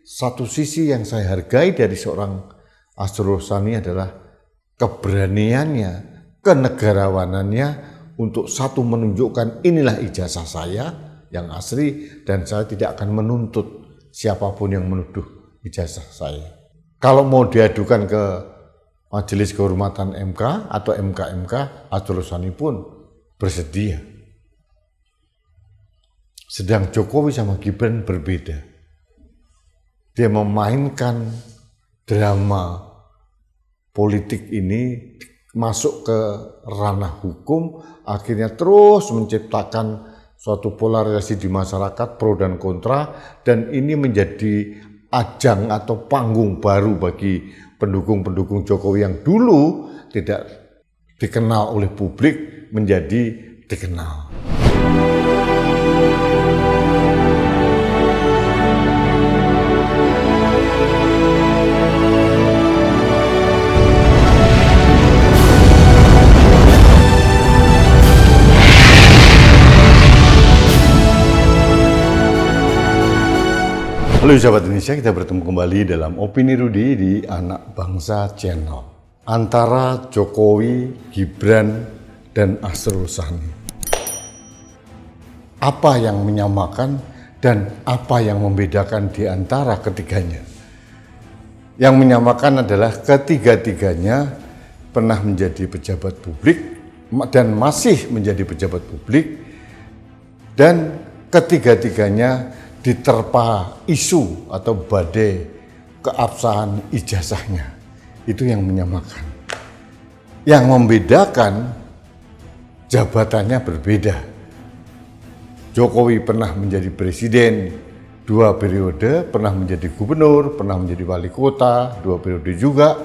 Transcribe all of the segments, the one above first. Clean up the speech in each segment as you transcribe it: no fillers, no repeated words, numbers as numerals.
satu sisi yang saya hargai dari seorang Asrul Sani adalah keberaniannya, kenegarawanannya untuk satu menunjukkan inilah ijazah saya yang asli dan saya tidak akan menuntut siapapun yang menuduh ijazah saya. Kalau mau diadukan ke Majelis Kehormatan MK atau MK-MK, Asrul Sani pun bersedia. Sedang Jokowi sama Gibran berbeda. Dia memainkan drama politik ini masuk ke ranah hukum, akhirnya terus menciptakan suatu polarisasi di masyarakat pro dan kontra, dan ini menjadi ajang atau panggung baru bagi pendukung-pendukung Jokowi yang dulu tidak dikenal oleh publik menjadi dikenal. Halo sahabat Indonesia, kita bertemu kembali dalam Opini Rudi di Anak Bangsa Channel. Antara Jokowi, Gibran, dan Asrul Sani. Apa yang menyamakan dan apa yang membedakan di antara ketiganya? Yang menyamakan adalah ketiga-tiganya pernah menjadi pejabat publik dan masih menjadi pejabat publik, dan ketiga-tiganya diterpa isu atau badai keabsahan ijazahnya. Itu yang menyamakan. Yang membedakan, jabatannya berbeda. Jokowi pernah menjadi presiden 2 periode, pernah menjadi gubernur, pernah menjadi wali kota 2 periode juga.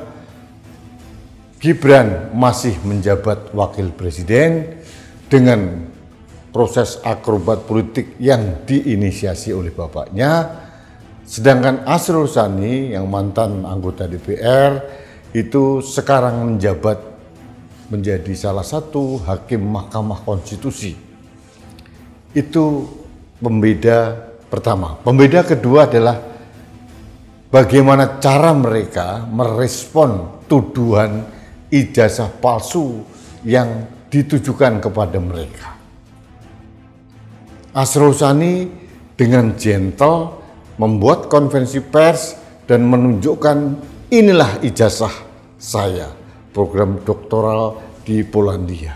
Gibran masih menjabat wakil presiden dengan proses akrobat politik yang diinisiasi oleh bapaknya, sedangkan Asrul Sani yang mantan anggota DPR itu sekarang menjabat menjadi salah satu hakim Mahkamah Konstitusi. Itu pembeda pertama. Pembeda kedua adalah bagaimana cara mereka merespon tuduhan ijazah palsu yang ditujukan kepada mereka. Asrul Sani dengan gentle membuat konferensi pers dan menunjukkan inilah ijazah saya, program doktoral di Polandia.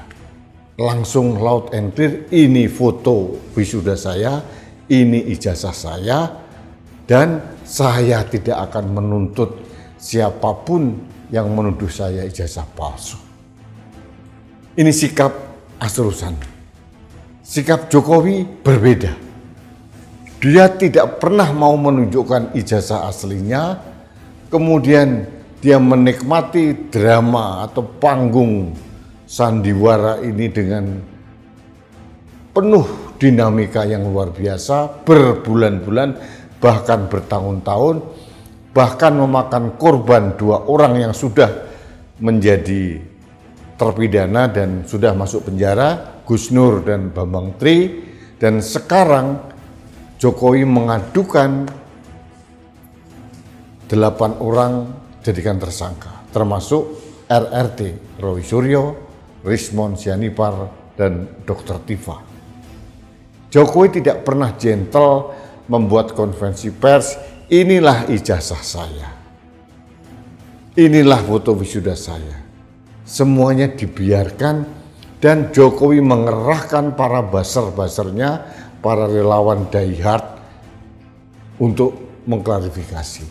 Langsung loud and clear, ini foto wisuda saya, ini ijazah saya, dan saya tidak akan menuntut siapapun yang menuduh saya ijazah palsu. Ini sikap Asrul Sani. Sikap Jokowi berbeda. Dia tidak pernah mau menunjukkan ijazah aslinya, kemudian dia menikmati drama atau panggung sandiwara ini dengan penuh dinamika yang luar biasa, berbulan-bulan, bahkan bertahun-tahun, bahkan memakan korban 2 orang yang sudah menjadi terpidana dan sudah masuk penjara, Gus Nur dan Bambang Tri, dan sekarang Jokowi mengadukan 8 orang jadikan tersangka, termasuk RRT, Roy Suryo, Rismon Sianipar, dan Dr. Tifa. Jokowi tidak pernah gentle membuat konferensi pers, inilah ijazah saya, inilah foto wisuda saya. Semuanya dibiarkan, dan Jokowi mengerahkan para buzzer-buzzernya, para relawan diehard untuk mengklarifikasi.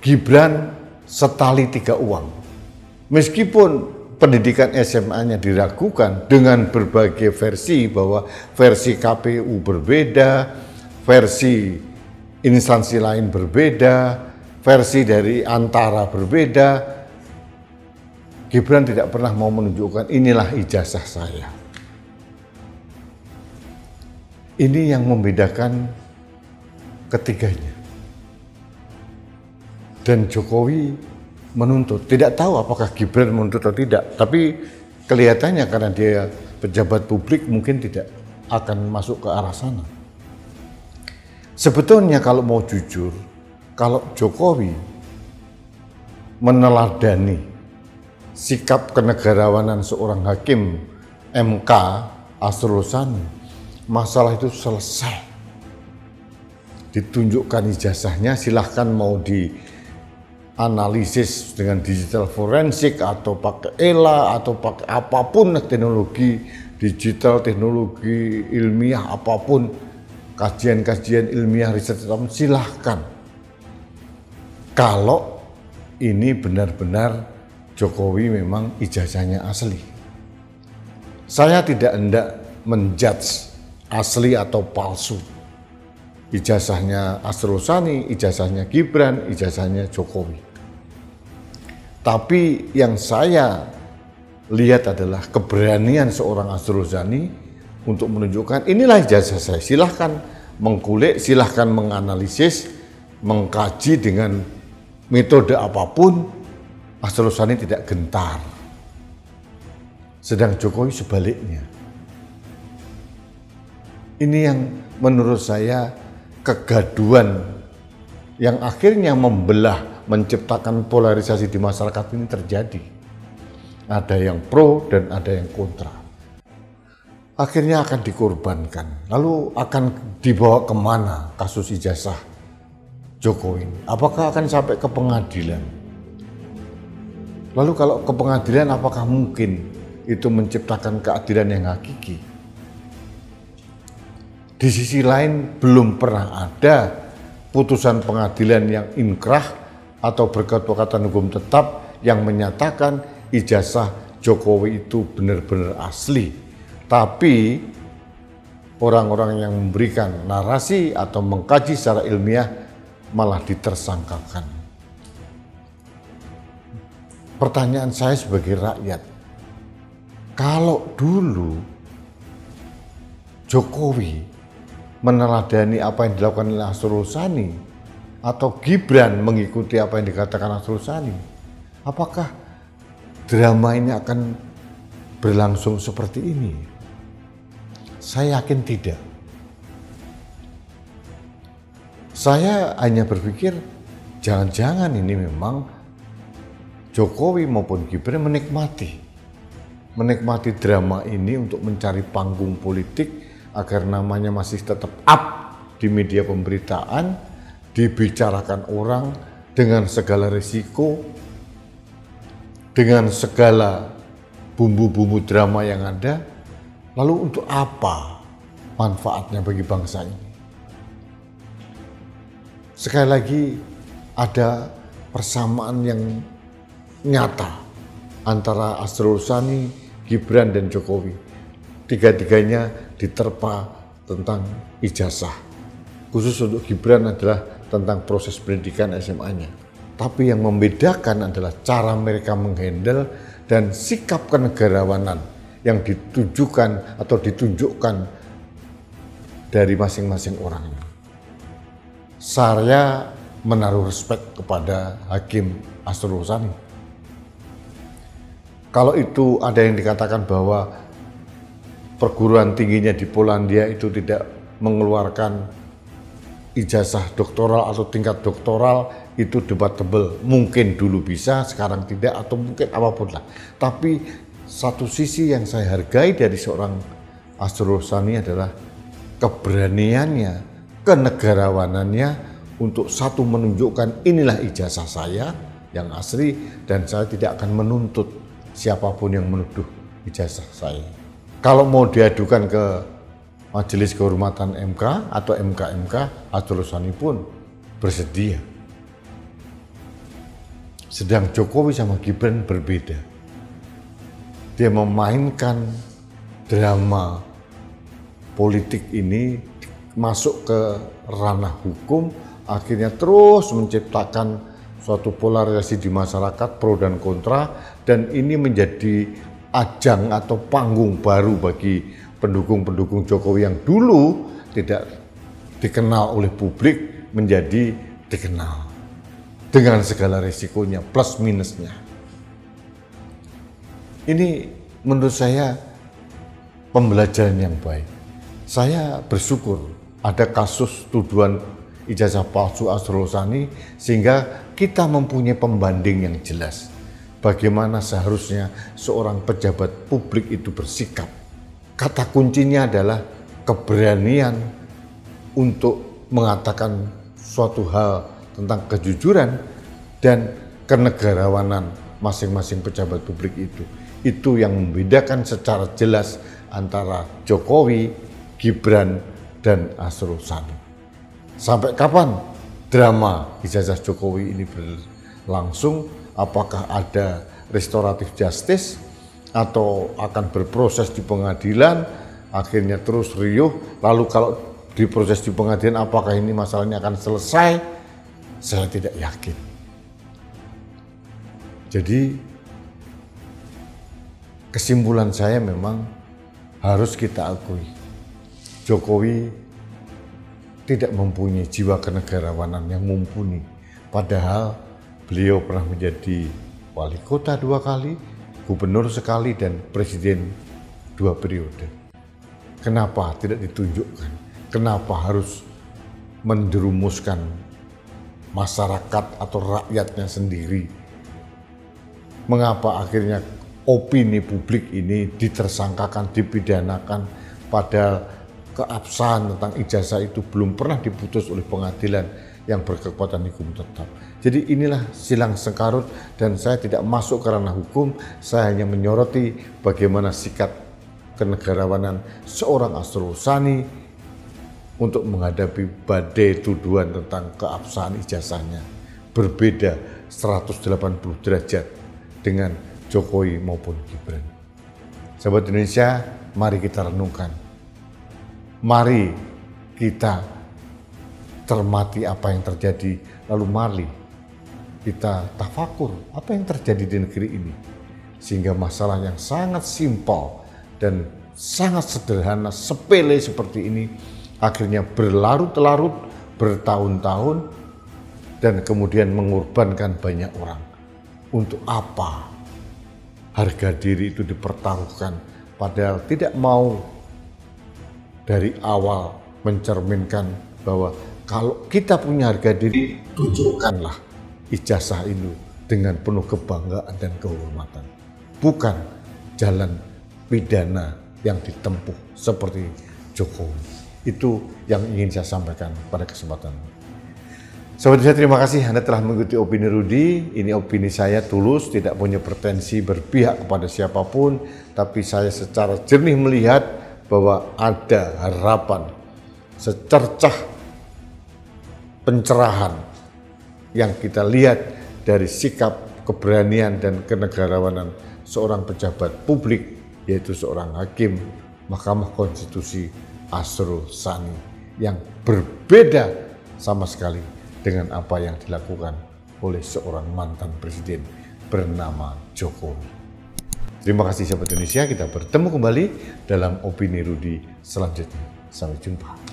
Gibran setali 3 uang. Meskipun pendidikan SMA-nya diragukan dengan berbagai versi, bahwa versi KPU berbeda, versi instansi lain berbeda, versi dari Antara berbeda, Gibran tidak pernah mau menunjukkan inilah ijazah saya. Ini yang membedakan ketiganya. Dan Jokowi menuntut, tidak tahu apakah Gibran menuntut atau tidak, tapi kelihatannya karena dia pejabat publik mungkin tidak akan masuk ke arah sana. Sebetulnya kalau mau jujur, kalau Jokowi meneladani sikap kenegarawanan seorang hakim MK Asrul Sani, masalah itu selesai. Ditunjukkan ijazahnya, silahkan mau dianalisis dengan digital forensik atau pakai ELA atau pakai apapun teknologi digital, teknologi ilmiah apapun, kajian-kajian ilmiah riset, silahkan. Kalau ini benar-benar Jokowi memang ijazahnya asli. Saya tidak hendak menjudge asli atau palsu. Ijazahnya Asrul Sani, ijazahnya Gibran, ijazahnya Jokowi. Tapi yang saya lihat adalah keberanian seorang Asrul Sani untuk menunjukkan inilah ijazah saya. Silahkan mengkulik, silahkan menganalisis, mengkaji dengan metode apapun. Asrul Sani tidak gentar. Sedang Jokowi sebaliknya. Ini yang menurut saya kegaduhan yang akhirnya membelah, menciptakan polarisasi di masyarakat ini terjadi. Ada yang pro dan ada yang kontra. Akhirnya akan dikorbankan. Lalu akan dibawa kemana kasus ijazah Jokowi ini? Apakah akan sampai ke pengadilan? Lalu kalau ke pengadilan, apakah mungkin itu menciptakan keadilan yang hakiki? Di sisi lain, belum pernah ada putusan pengadilan yang inkrah atau berkekuatan hukum tetap yang menyatakan ijazah Jokowi itu benar-benar asli. Tapi orang-orang yang memberikan narasi atau mengkaji secara ilmiah malah ditersangkakan. Pertanyaan saya sebagai rakyat, kalau dulu Jokowi meneladani apa yang dilakukan oleh Asrul Sani atau Gibran mengikuti apa yang dikatakan Asrul Sani, apakah drama ini akan berlangsung seperti ini? Saya yakin tidak. Saya hanya berpikir jangan-jangan ini memang Jokowi maupun Gibran menikmati drama ini untuk mencari panggung politik agar namanya masih tetap up di media pemberitaan, dibicarakan orang dengan segala risiko, dengan segala bumbu-bumbu drama yang ada. Lalu untuk apa manfaatnya bagi bangsa ini? Sekali lagi ada persamaan yang nyata antara Asrul Sani, Gibran, dan Jokowi. Tiga-tiganya diterpa tentang ijazah. Khusus untuk Gibran adalah tentang proses pendidikan SMA-nya. Tapi yang membedakan adalah cara mereka menghandle dan sikap kenegarawanan yang ditujukan atau ditunjukkan dari masing-masing orang. Saya menaruh respek kepada Hakim Asrul Sani. Kalau itu ada yang dikatakan bahwa perguruan tingginya di Polandia itu tidak mengeluarkan ijazah doktoral atau tingkat doktoral, itu debatable. Mungkin dulu bisa, sekarang tidak, atau mungkin apapun lah. Tapi satu sisi yang saya hargai dari seorang Asrul Sani adalah keberaniannya, kenegarawanannya untuk satu menunjukkan inilah ijazah saya yang asli dan saya tidak akan menuntut siapapun yang menuduh ijazah saya. Kalau mau diadukan ke Majelis Kehormatan MK atau MK-MK, Asrul Sani pun bersedia. Sedang Jokowi sama Gibran berbeda. Dia memainkan drama politik ini masuk ke ranah hukum, akhirnya terus menciptakan suatu polarisasi di masyarakat pro dan kontra, dan ini menjadi ajang atau panggung baru bagi pendukung-pendukung Jokowi yang dulu tidak dikenal oleh publik menjadi dikenal dengan segala risikonya plus minusnya. Ini menurut saya pembelajaran yang baik. Saya bersyukur ada kasus tuduhan ijazah palsu Asrul Sani, sehingga kita mempunyai pembanding yang jelas bagaimana seharusnya seorang pejabat publik itu bersikap. Kata kuncinya adalah keberanian untuk mengatakan suatu hal tentang kejujuran dan kenegarawanan masing-masing pejabat publik itu. Itu yang membedakan secara jelas antara Jokowi, Gibran, dan Asrul Sani. Sampai kapan drama ijazah Jokowi ini berlangsung? Apakah ada restoratif justice atau akan berproses di pengadilan, akhirnya terus riuh, lalu kalau diproses di pengadilan apakah ini masalahnya akan selesai? Saya tidak yakin. Jadi kesimpulan saya memang harus kita akui, Jokowi tidak mempunyai jiwa kenegarawanan yang mumpuni. Padahal beliau pernah menjadi wali kota 2 kali, gubernur sekali, dan presiden 2 periode. Kenapa tidak ditunjukkan? Kenapa harus menjerumuskan masyarakat atau rakyatnya sendiri? Mengapa akhirnya opini publik ini ditersangkakan, dipidanakan, padahal keabsahan tentang ijazah itu belum pernah diputus oleh pengadilan yang berkekuatan hukum tetap. Jadi inilah silang sengkarut, dan saya tidak masuk ke ranah hukum, saya hanya menyoroti bagaimana sikap kenegarawanan seorang Asrul Sani untuk menghadapi badai tuduhan tentang keabsahan ijazahnya. Berbeda 180 derajat dengan Jokowi maupun Gibran. Sahabat Indonesia, mari kita renungkan. Mari kita cermati apa yang terjadi, lalu mari kita tafakur apa yang terjadi di negeri ini. Sehingga masalah yang sangat simpel dan sangat sederhana, sepele seperti ini, akhirnya berlarut-larut, bertahun-tahun, dan kemudian mengorbankan banyak orang. Untuk apa harga diri itu dipertaruhkan, padahal tidak mau dari awal mencerminkan bahwa kalau kita punya harga diri, tunjukkanlah ijazah itu dengan penuh kebanggaan dan kehormatan. Bukan jalan pidana yang ditempuh seperti Jokowi. Itu yang ingin saya sampaikan pada kesempatan ini. Sahabat saya, terima kasih Anda telah mengikuti opini Rudy. Ini opini saya tulus, tidak punya pretensi berpihak kepada siapapun, tapi saya secara jernih melihat bahwa ada harapan, secercah pencerahan yang kita lihat dari sikap, keberanian, dan kenegarawanan seorang pejabat publik, yaitu seorang hakim Mahkamah Konstitusi Asrul Sani, yang berbeda sama sekali dengan apa yang dilakukan oleh seorang mantan presiden bernama Jokowi. Terima kasih sahabat Indonesia, kita bertemu kembali dalam opini Rudy selanjutnya. Sampai jumpa.